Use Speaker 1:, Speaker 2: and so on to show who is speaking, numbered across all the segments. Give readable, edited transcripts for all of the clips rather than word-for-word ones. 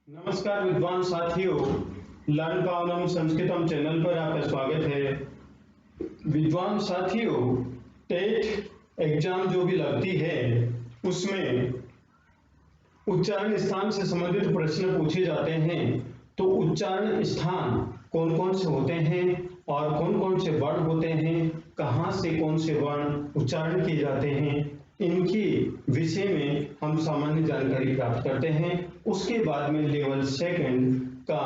Speaker 1: नमस्कार विद्वान साथियों, लर्न पावनम संस्कृतम चैनल पर आपका स्वागत है। विद्वान साथियों, टेट एग्जाम जो भी लगती है उसमें उच्चारण स्थान से संबंधित प्रश्न पूछे जाते हैं। तो उच्चारण स्थान कौन कौन से होते हैं और कौन कौन से वर्ण होते हैं, कहाँ से कौन से वर्ण उच्चारण किए जाते हैं, इनके विषय में हम सामान्य जानकारी प्राप्त करते हैं। उसके बाद में लेवल सेकंड का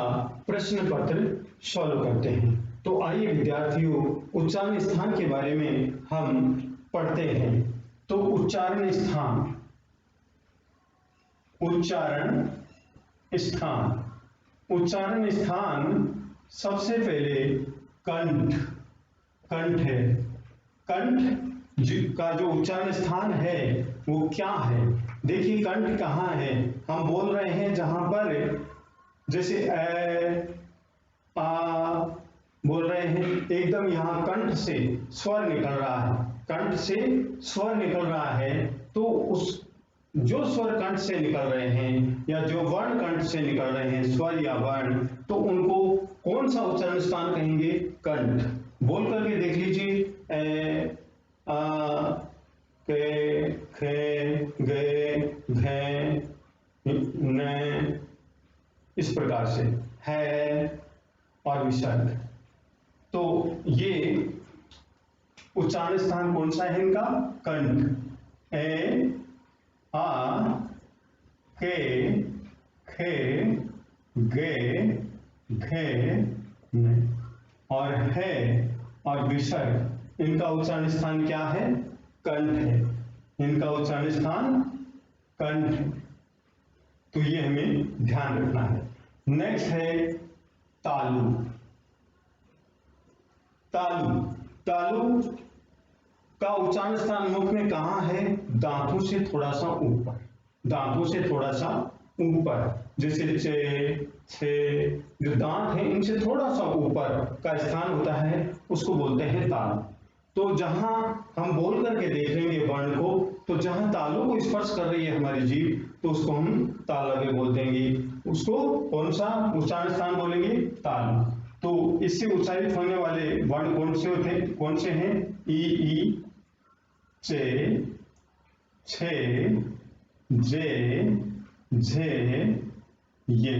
Speaker 1: प्रश्न पत्र सॉल्व करते हैं। तो आइए विद्यार्थियों, उच्चारण स्थान के बारे में हम पढ़ते हैं। तो उच्चारण स्थान, उच्चारण स्थान, उच्चारण स्थान सबसे पहले कंठ, कंठ है। कंठ का जो उच्चारण स्थान है वो क्या है? देखिए कंठ कहाँ है। हम बोल रहे हैं जहां पर जैसे ए आ बोल रहे हैं, एकदम यहाँ कंठ से स्वर निकल रहा है, कंठ से स्वर निकल रहा है। तो उस जो स्वर कंठ से निकल रहे हैं या जो वर्ण कंठ से निकल रहे हैं, स्वर या वर्ण, तो उनको कौन सा उच्चारण स्थान कहेंगे? कंठ। बोल करके देख लीजिए, ए आ के खे गे घे न, इस प्रकार से है और विसर्ग। तो ये उच्चारण स्थान कौन सा है इनका? कंठ। ए आ के खे गे घे न और है और विसर्ग, इनका उच्चारण स्थान क्या है? कंठ है। इनका उच्चारण स्थान कंठ है। तो ये हमें ध्यान रखना है। नेक्स्ट है तालु। तालु, तालु का उच्चारण स्थान मुख में कहां है? दांतों से थोड़ा सा ऊपर, दांतों से थोड़ा सा ऊपर, जैसे चे छे, जो दांत है इनसे थोड़ा सा ऊपर का स्थान होता है, उसको बोलते हैं तालु। तो जहां हम बोल करके देख लेंगे वर्ण को, तो जहां तालु को स्पर्श कर रही है हमारी जीभ, तो उसको हम तालव्य बोल देंगे। उसको कौन सा उच्चारण स्थान बोलेंगे? तालु। तो इससे उच्चारित होने वाले वर्ण कौन से होते हैं? कौन से हैं? ई चे छे जे झे ये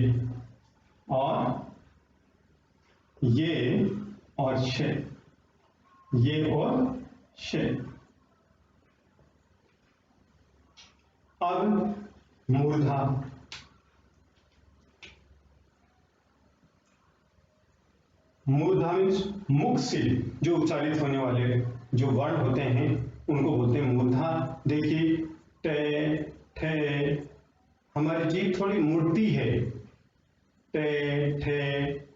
Speaker 1: और शे, ये और शे। अब मूर्धा, मूर्धा मीन्स मुख से जो उच्चारित होने वाले जो वर्ण होते हैं उनको बोलते हैं मूर्धा। देखिए टे ठे, हमारी जीभ थोड़ी मुड़ती है, टे ठे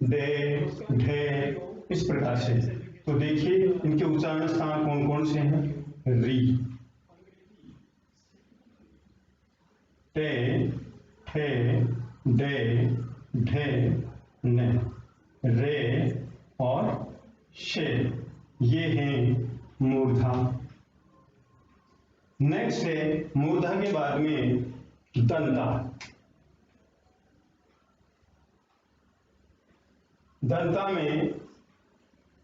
Speaker 1: डे ढे, इस प्रकार से। तो देखिए इनके उच्चारण स्थान कौन कौन से हैं? री, टे ठे डे ढे न, रे और शे, ये हैं मूर्धा। नेक्स्ट है मूर्धा के बाद में दंता। दंता में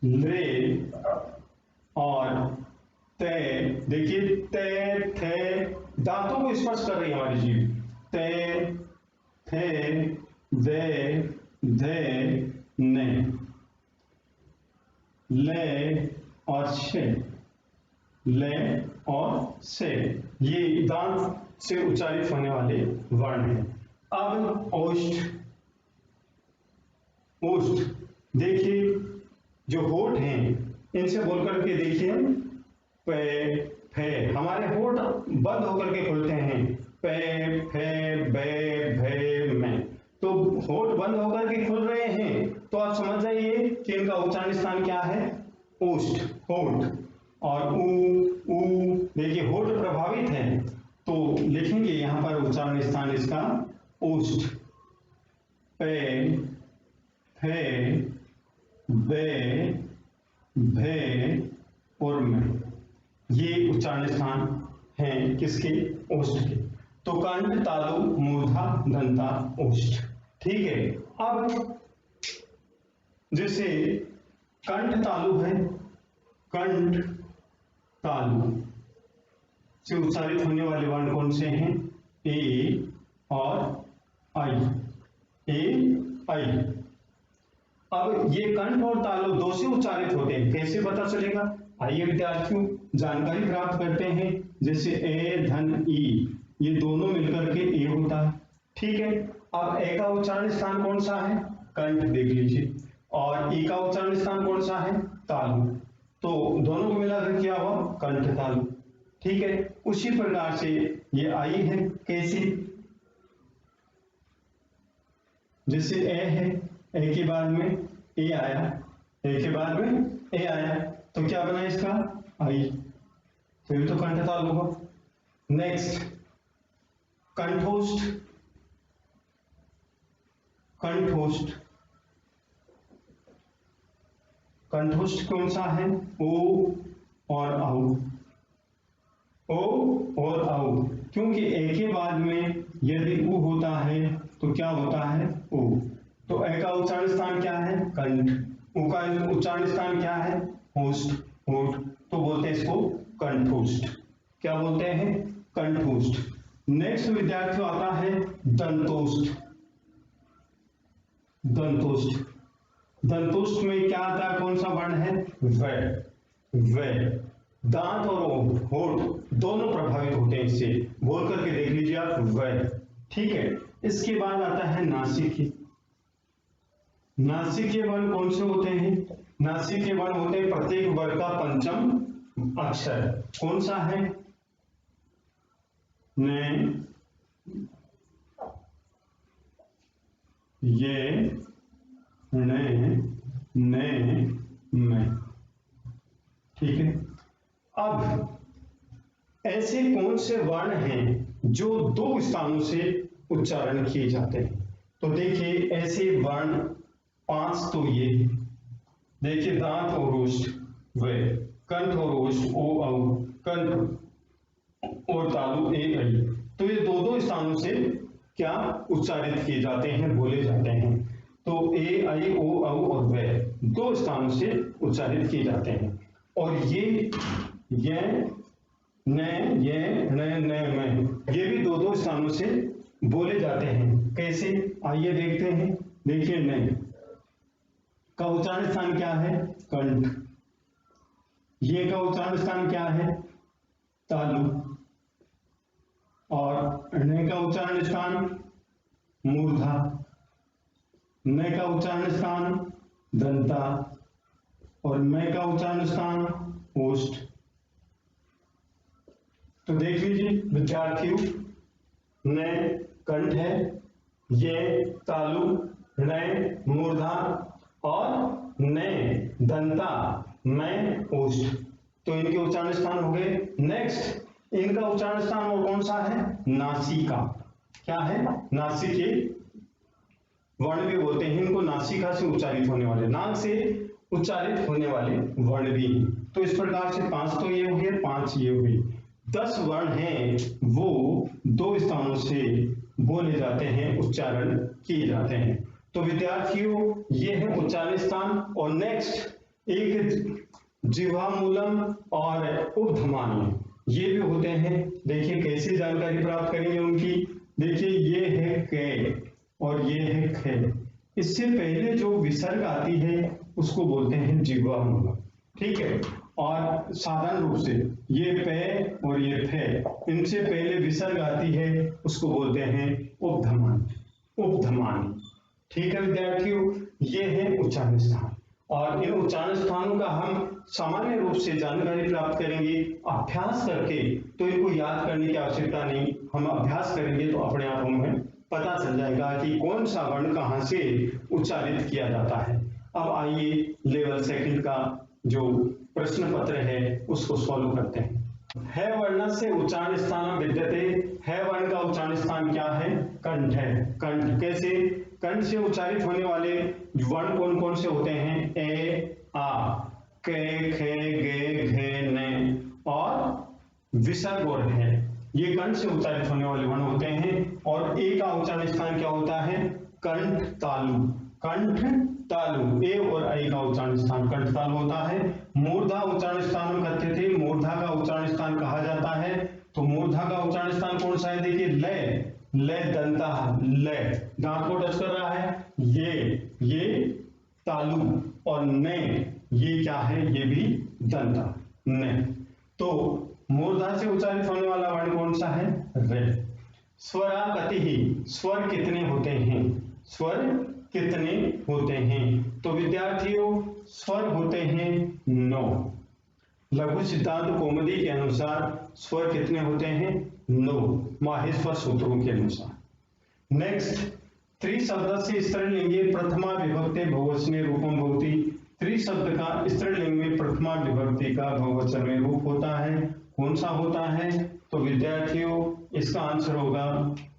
Speaker 1: ले और ते, देखिए ते थे, दांतों को स्पर्श कर रही है हमारी जीभ, ते थे दे धे ने, ले और शे, ले और से, ये दांत से उच्चारित होने वाले वर्ण हैं। अब ओष्ठ, ओष्ठ, देखिए जो होठ हैं इनसे बोल करके देखिए, पे फे, हमारे होठ बंद होकर के खुलते हैं, पे फे बे भे में। तो होठ बंद होकर के खुल रहे हैं, तो आप समझ जाइए कि इनका उच्चारण स्थान क्या है? ओष्ठ, होठ। और ऊ, देखिए होठ प्रभावित है, तो लिखेंगे यहां पर उच्चारण स्थान इसका ओष्ठ। पे फे बे भे और में, ये उच्चारण स्थान हैं किसके? ओष्ठ के। तो कंठ तालु मूर्धा दंता ओष्ठ। ठीक है। अब जैसे कंठ तालु है, कंठ तालु से उच्चारित होने वाले वर्ण कौन से हैं? ए और आई, ए आई। अब ये कंठ और तालु दो से उच्चारित होते हैं, कैसे पता चलेगा? आइए विद्यार्थियों जानकारी प्राप्त करते हैं। जैसे ए धन ई, ये दोनों मिलकर के ए होता है, ठीक है। अब ए का उच्चारण स्थान कौन सा है? कंठ, देख लीजिए। और ई का उच्चारण स्थान कौन सा है? तालु। तो दोनों को मिलाकर क्या हुआ? कंठ तालु, ठीक है। उसी प्रकार से ये आई है, कैसे? जैसे ए है, ए के बाद में ए आया, ए के बाद में ए आया, तो क्या बना इसका? आई, तो ये तो कंठ तालु होगा। नेक्स्ट कंठोष्ठ, कंठोष्ठ, कंठोष्ठ कौन सा है? ओ और औ, ओ और औ, क्योंकि ए के बाद में यदि उ होता है तो क्या होता है? ओ। तो ए का उच्चारण स्थान क्या है? कंठ। उ का उच्चारण स्थान क्या है? होष्ठ, होठ। तो बोलते हैं इसको कंठोष्ठ। क्या बोलते हैं? कंठोष्ठ। नेक्स्ट विद्यार्थियों आता है दंतोष्ठ, दंतोष्ठ। दंतोष्ठ में क्या आता है? कौन सा वर्ण है? व, व। दांत और होठ दोनों प्रभावित होते हैं इससे, बोल करके देख लीजिए आप, व, ठीक है। इसके बाद आता है नासिक। नासिक के वर्ण कौन से होते हैं? नासिक के वर्ण होते हैं प्रत्येक वर्ग का पंचम अक्षर। कौन सा है? न, ये, ने, मैं, ठीक है। अब ऐसे कौन से वर्ण हैं जो दो स्थानों से उच्चारण किए जाते हैं? तो देखिए ऐसे वर्ण 5 तो ये देखिए, दांत और ओष्ठ व, कंठ और ओष्ठ ओ औ, कंठ और तालु ए ऐ। तो ये दो स्थानों से क्या उच्चारित किए जाते हैं, बोले जाते हैं। तो ए आई ओ औ और व दो स्थानों से उच्चारित किए जाते हैं। और ये न, ये न, मैं, ये भी दो स्थानों से बोले जाते हैं। कैसे? आइए देखते हैं। देखिए न का उच्चारण स्थान क्या है? कंठ। ये का उच्चारण स्थान क्या है? तालु। और न का उच्चारण स्थान मूर्धा। न का उच्चारण स्थान दंता। और मैं का उच्चारण स्थान ओष्ठ। तो देख लीजिए विद्यार्थियों, न कंठ है, ये तालु, न मूर्धा और न दंता, मैं ओष्ठ। तो इनके उच्चारण स्थान हो गए। नेक्स्ट इनका उच्चारण स्थान और कौन सा है? नासिका। क्या है? नासिके वर्ण भी बोलते हैं इनको, नासिका से उच्चारित होने वाले, नाक से उच्चारित होने वाले वर्ण भी हैं। तो इस प्रकार से 5 तो ये हो गए, 5 ये हुए। 10 वर्ण हैं वो दो स्थानों से बोले जाते हैं, उच्चारण किए जाते हैं। तो विद्यार्थियों ये है उच्चारण स्थान। और नेक्स्ट एक जिह्वामूलम और उपधमानी, ये भी होते हैं। देखिए कैसे जानकारी प्राप्त करेंगे उनकी। देखिए ये है क और ये है ख। इससे पहले जो विसर्ग आती है उसको बोलते हैं जिह्वामूलम, ठीक है। और साधारण रूप से ये पे और ये फे, इनसे पहले विसर्ग आती है उसको बोलते हैं उपधमानी, उपधमानी, ठीक है विद्यार्थियों। ये है उच्चारण स्थान। और इन उच्चारण स्थानों का हम सामान्य रूप से जानकारी प्राप्त करेंगे अभ्यास करके। तो इनको याद करने की आवश्यकता नहीं, हम अभ्यास करेंगे तो अपने आप हमें पता चल जाएगा कि कौन सा वर्ण कहाँ से उच्चारित किया जाता है। अब आइए लेवल 2 का जो प्रश्न पत्र है उसको सॉल्व करते हैं। है वर्ण से उच्चारण स्थान विद्यते। है वर्ण का उच्चारण स्थान क्या है? कंठ है। कंठ कैसे? कंठ से उच्चारित होने वाले वर्ण कौन कौन से होते हैं? ए, आ, के, खे, गे, घे, ने और विसर्ग और है, ये कंठ से उच्चारित होने वाले वर्ण होते हैं। और ए का उच्चारण स्थान क्या होता है? कंठ तालु, कंठ तालु, ए और आई का उच्चारण स्थान कंठ तालु होता है। मूर्धा उच्चारण स्थान हम कहते थे, मूर्धा का उच्चारण स्थान कहा जाता है, तो मूर्धा का उच्चारण स्थान कौन सा है? देखिए लय, लय दंता, लय दांत को टच कर रहा है, ये तालु, और ने ये क्या है? ये भी दंता, ने। तो मूर्धा से उच्चारित होने वाला वर्ण कौन सा है? रे। स्वराकति ही, स्वर कितने होते हैं? स्वर कितने होते हैं? तो विद्यार्थियों स्वर होते हैं 9। लघु सिद्धांत कौमुदी के अनुसार स्वर कितने होते हैं? 9, माहेश्वर सूत्रों के अनुसार। नेक्स्ट, त्रिशब्द से स्त्रीलिंगे प्रथमा विभक्ति बहुवचने रूपम भवति। त्रिशब्द का स्त्रीलिंग में प्रथमा विभक्ति का बहुवचन में रूप होता है, कौन सा होता है? तो विद्यार्थियों इसका आंसर होगा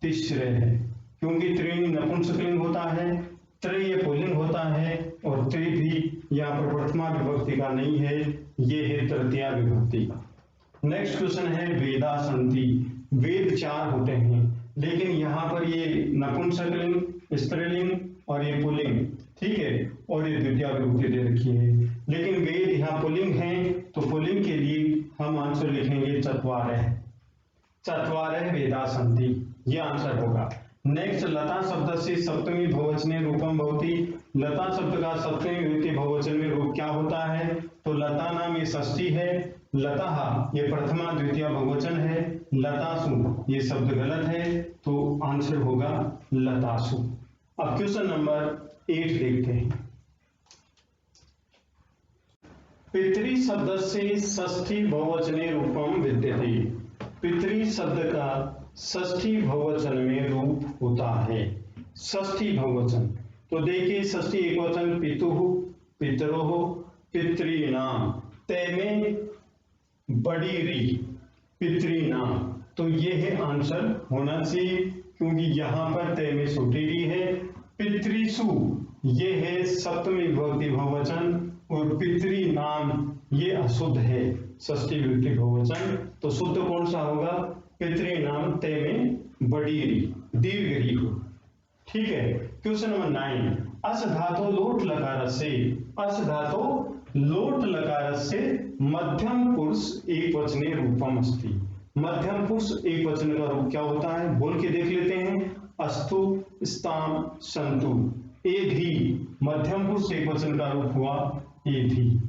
Speaker 1: तिश्रे है, क्योंकि त्रीणि नपुंसकलिंग होता है, त्रय पुल्लिंग होता है, और त्रि भी यहाँ पर प्रथमा विभक्ति का नहीं है, ये है तृतीया विभक्ति का। नेक्स्ट क्वेश्चन है वेदा संति। वेद 4 होते हैं, लेकिन यहाँ पर ये नपुंसकलिंग, स्त्रीलिंग और ये पुल्लिंग, ठीक है, और ये द्वितीया विभक्ति दे रखी है, लेकिन वेद यहाँ पुल्लिंग है, तो पुल्लिंग के लिए हम आंसर लिखेंगे चत्वारः, चत्वारः वेदा संति, ये आंसर होगा। नेक्स्ट, लता शब्द से सप्तमी बहुवचने रूपम भवति। लता शब्द का सप्तमी विभक्ति बहुवचन में रूप क्या होता है? तो लता नाम ये षष्ठी है, लता ये प्रथमा द्वितीय बहुवचन है, लतासु ये शब्द गलत है, तो आंसर होगा लतासु। अब क्वेश्चन नंबर 8 देखते हैं। पितरी शब्द से षष्ठी बहुवचने रूपम विद्यते। पितरी शब्द का षष्ठी बहुवचन में रूप होता है, षष्ठी बहुवचन। तो देखिए षष्ठी एकवचन पितुः, पितरोः, पितॄणाम, तैमे बड़ी री, पितॄणाम, तो ये है आंसर होना चाहिए, क्योंकि यहाँ पर तैमे छोटी री है। पितृसु ये है सप्तमी विभक्ति बहुवचन, और पितॄणाम ये अशुद्ध है, षष्ठी विभक्ति बहुवचन, तो शुद्ध कौन सा होगा? पितॄणाम, तैमे बड़ी री, दीर्घ री हो, ठीक है। क्वेश्चन नंबर 9, अस धातु लोट लकार से, अस धातु लोट लकार से मध्यम पुरुष एक वचने रूपम अस्ति। मध्यम पुरुष एक वचन का रूप क्या होता है? बोल के देख लेते हैं। अस्तु, स्ताम, संतु, एधि, मध्यम पुरुष एक वचन का रूप हुआ एधि,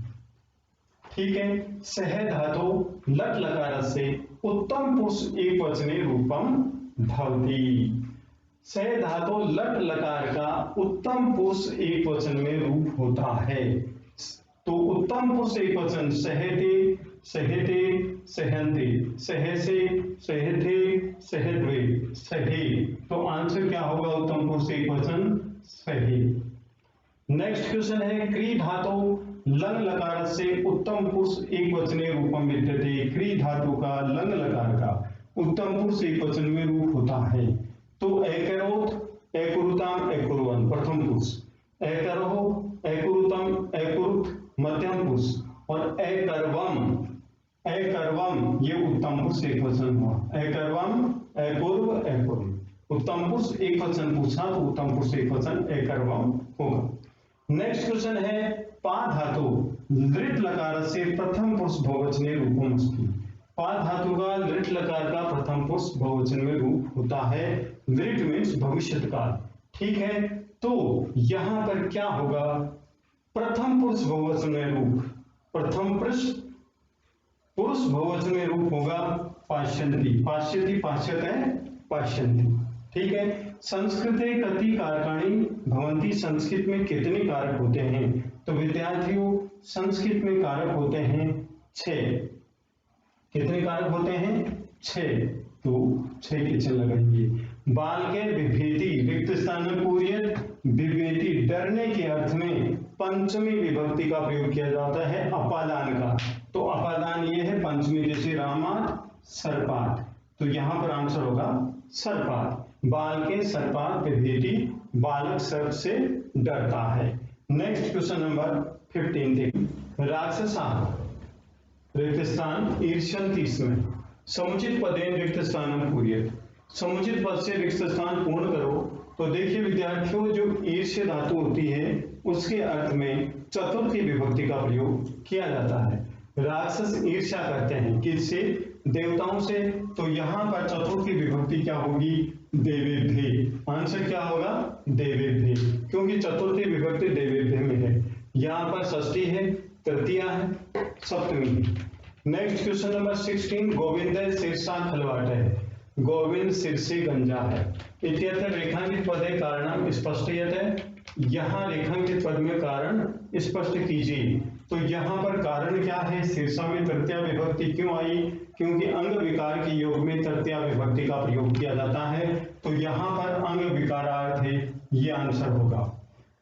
Speaker 1: ठीक है। सह धातु लट लकार से उत्तम पुरुष एक वचने रूपम भवति। सह धातु लट लकार का उत्तम पुरुष एक वचन में रूप होता है, तो उत्तम पुरुष एक वचन सहते, सहते, सहन्ते, सहसे, सहथे, सहद्वे, सहे, तो आंसर क्या होगा उत्तम पुरुष एक वचन? सहे। नेक्स्ट क्वेश्चन है क्री धातु लंग लकार से उत्तम पुरुष एक वचने रूपम विद्यते। क्री धातु का लंग लकार का उत्तम पुरुष एक वचन में रूप होता है, तो एकरोत, एकुरुताम, एकुरुवन प्रथम पुरुष, एकरोह, एकुरुतम, एकुरुत मध्यम पुरुष, और एकर्वम, एकर्वम ये उत्तम पुरुष एक वचन हुआ। एकर्वम, एकुर्व, एकुर्व, उत्तम पुरुष एक वचन पूछा तो उत्तम पुरुष एक वचन एकर्वम होगा। नेक्स्ट क्वेश्चन है पा धातु लृट लकार से प्रथम पुरुष बहुवचने रूपम अस्ति। पा धातु का लृट लकार का प्रथम पुरुष बहुवचन में रूप होता है। लृट मीन्स भविष्य काल, ठीक है। तो यहां पर क्या होगा? प्रथम पुरुष बहुवचन में रूप, प्रथम पुरुष बहुवचन में रूप होगा पाश्यन्ति, पाश्यति, पाश्यत है पाश्यन्ति, ठीक है। संस्कृते कति कारकाणि भवन्ति, संस्कृत में कितने कारक होते हैं? तो विद्यार्थियों संस्कृत में कारक होते हैं 6। कितने कारक होते हैं? 6, तो 6 के चिन्ह लगाएंगे। बाल के विभेति, रिक्त स्थान में पूर्यत, विभेति डरने के अर्थ में पंचमी विभक्ति का प्रयोग किया जाता है अपादान का, तो अपादान ये है पंचमी, जैसे रामात, सर्पात, तो यहां पर आंसर होगा सर्पात। बाल के सर्पात विभेति, बालक सर्प से डरता है। नेक्स्ट क्वेश्चन नंबर 15 देखिए। राक्षसा रिक्त स्थान ईर्ष्यन्ति इसमें समुचित पदेन रिक्त स्थानम पूर्यत। समुचित पद से रिक्त स्थान पूर्ण करो तो देखिए विद्यार्थियों, जो ईर्ष्य धातु होती है उसके अर्थ में चतुर्थी विभक्ति का प्रयोग किया जाता है। राक्षस ईर्ष्या करते हैं, किससे? देवताओं से। तो यहाँ पर चतुर्थी विभक्ति क्या होगी? देवेभ्य। आंसर क्या होगा? देवेभ्य, क्योंकि चतुर्थी विभक्ति देवेभ्य में है। यहाँ पर षष्ठी है, तृतीया है, सप्तमी है। नेक्स्ट क्वेश्चन नंबर 16, गोविंद शीर्षा खलवाट है। गोविंद शीर्षे गंजा है। इत्यत्र रेखांकित पद है कारणम स्पष्टयत है। यहाँ रेखांकित पद में कारण स्पष्ट कीजिए। तो यहाँ पर कारण क्या है? शीर्षा में तृतीया विभक्ति क्यों आई? क्योंकि अंग विकार के योग में तृतीया विभक्ति का प्रयोग किया जाता है। तो यहाँ पर अंग विकारार्थ है, ये आंसर होगा।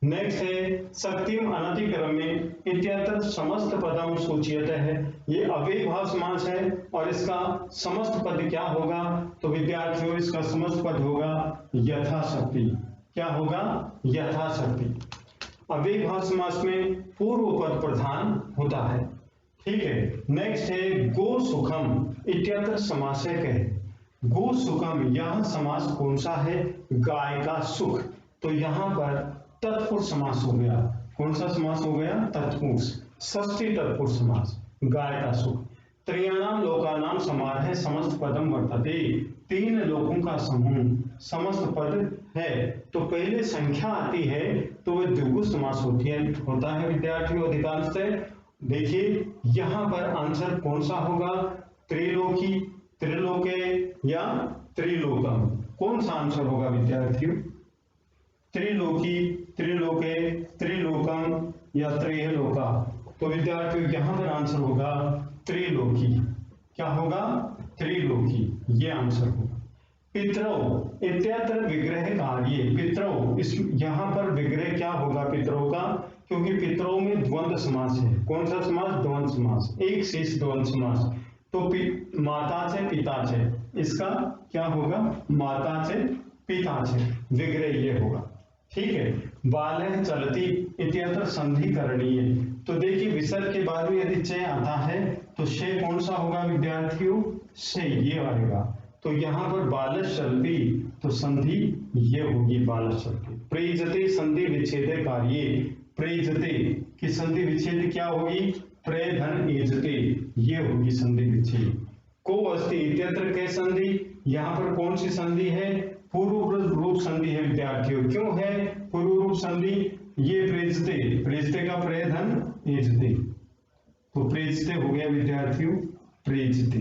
Speaker 1: नेक्स्ट है शक्तिम अनतिक्रमे इत्यत्र समस्त पदम सूचियत है। ये अव्ययीभाव समास है और इसका समस्त पद क्या होगा? तो विद्यार्थियों इसका समस्त पद होगा यथाशक्ति। क्या होगा? यथाशक्ति। अव्ययीभाव समास में पूर्व पद प्रधान होता है। ठीक है। नेक्स्ट है गो सुखम इत्यत्र समासक है। गो सुखम, यह समास कौन सा है? गाय का सुख। तो यहाँ पर तत्पुरुष समास हो गया। कौन सा समास हो गया? तत्पुरुष। षष्ठी तत्पुरुष समास, गाय का सुख। त्रयाणाम लोकानाम समारोह समस्त पदम वर्तते। तीन लोकों का समूह समस्त पद है। तो पहले संख्या आती है तो वह द्विगु समास होता है विद्यार्थियों अधिकांश से। देखिए यहाँ पर आंसर कौन सा होगा? त्रिलोकी, त्रिलोके या त्रिलोकम। कौन सा आंसर होगा विद्यार्थियों? त्रिलोकी, त्रिलोके, त्रिलोकम या त्रयलोका। तो विद्यार्थियों यहाँ पर आंसर होगा त्रिलोकी। क्या होगा? त्रिलोकी, ये आंसर होगा। पितरौ इत्यत्र विग्रह कार्य। पितरौ, इस यहाँ पर विग्रह क्या होगा पितरों का? क्योंकि पितरों में द्वंद्व समास है। कौन सा समास? द्वंद्व समास, एक शेष द्वंद्व समास। तो माता से पिता से, इसका क्या होगा? माता से पिता से, विग्रह ये होगा। ठीक है। बालः चलती इत्यत्र संधि करणीय। तो देखिए विसर्ग के बाद में यदि चय आता है तो शे कौन सा होगा विद्यार्थियों? से, ये आएगा। तो यहाँ पर बालश चलती, तो संधि ये होगी बालश चलती। प्रयुजते संधि विच्छेद कार्य। प्रयुजते की संधि विच्छेद क्या होगी? प्रय धन एजते, ये होगी संधि विच्छेद। को अस्ति इत्यत्र के संधि, यहाँ पर कौन सी संधि है? पूर्व रूप संधि है विद्यार्थियों। क्यों है पूर्व रूप संधि? ये प्रेजते, प्रेजते का प्रय धन एजते, तो प्रेजते हो गया विद्यार्थियों प्रेजते।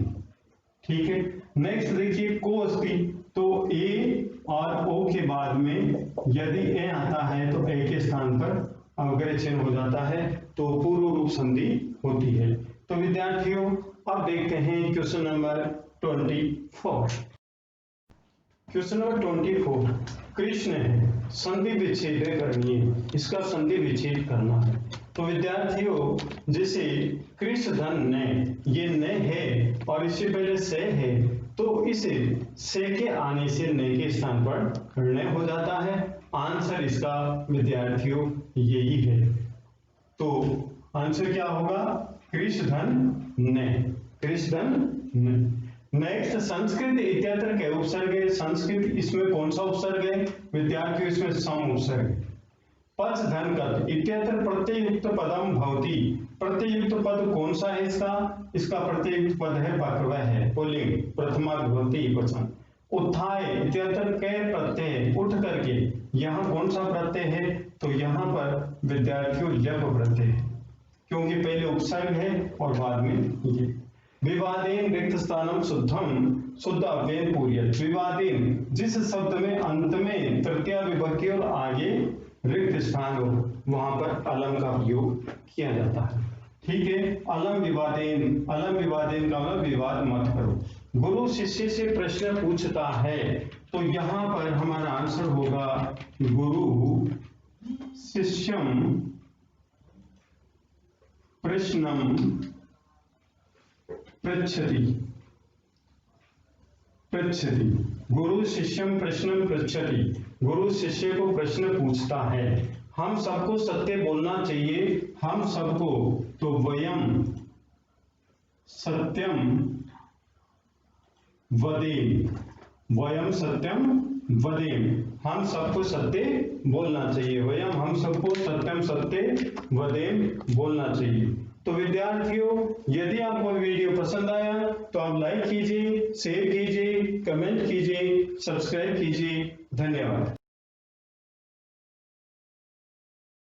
Speaker 1: ठीक है। नेक्स्ट देखिए को अस्ति, तो ए और ओ के बाद में यदि ए आता है तो ए के स्थान पर अवग्रह चिन्ह हो जाता है, तो पूर्व रूप संधि होती है। तो विद्यार्थियों अब देखते हैं question number 24। Question number 24, Krishna है, संधि विच्छेद करनी है, इसका संधि विच्छेद करना है। तो विद्यार्थियों जैसे कृष्ण धन न, ये न है और इससे पहले से है, तो इसे से के आने से न के स्थान पर न हो जाता है। आंसर इसका विद्यार्थियों यही है। तो आंसर क्या होगा? कृष्ण धन न, कृष्ण धन न। नेक्स्ट संस्कृत इत्यत्र के उपसर्ग है। संस्कृत, इसमें कौन सा उपसर्ग है विद्यार्थियों? इसमें सम उपसर्ग। पच धन कद इत्यत्र प्रत्ययुक्त पदम भवति। प्रत्ययुक्त पद कौन सा है इसका? इसका प्रत्ययुक्त पद है पक्व है, पुल्लिंग, प्रथमा विभक्ति एकवचन। उत्थाय इत्यत्र कै प्रत्यय, उठ करके, यहाँ कौन सा प्रत्यय है? तो यहाँ पर विद्यार्थियों यप प्रत्यय है, क्योंकि पहले उपसर्ग है और बाद में ये। विवादेन रिक्त स्थानम शुद्धम, शुद्ध अव्यय पूर्यत। विवादेन, जिस शब्द में अंत में तृतीया विभक्ति और आगे रिक्त स्थान हो, वहां पर अलम का प्रयोग किया जाता है। ठीक है। अलम विवादेन, अलम विवादेन का मतलब विवाद मत करो। गुरु शिष्य से प्रश्न पूछता है, तो यहाँ पर हमारा आंसर होगा गुरु शिष्यम प्रश्नम पृच्छति। पृच्छति, गुरु शिष्यम प्रश्न पृच्छति, गुरु शिष्य को प्रश्न पूछता है। हम सबको सत्य बोलना चाहिए, हम सबको, तो वयम सत्यम वदेम, वयम सत्यम वदेम, हम सबको सत्य बोलना चाहिए। वयम, हम सबको सत्यम सत्य वदेम बोलना चाहिए। तो विद्यार्थियों, यदि आपको वीडियो पसंद आया तो आप लाइक कीजिए, शेयर कीजिए, कमेंट कीजिए, सब्सक्राइब कीजिए। धन्यवाद।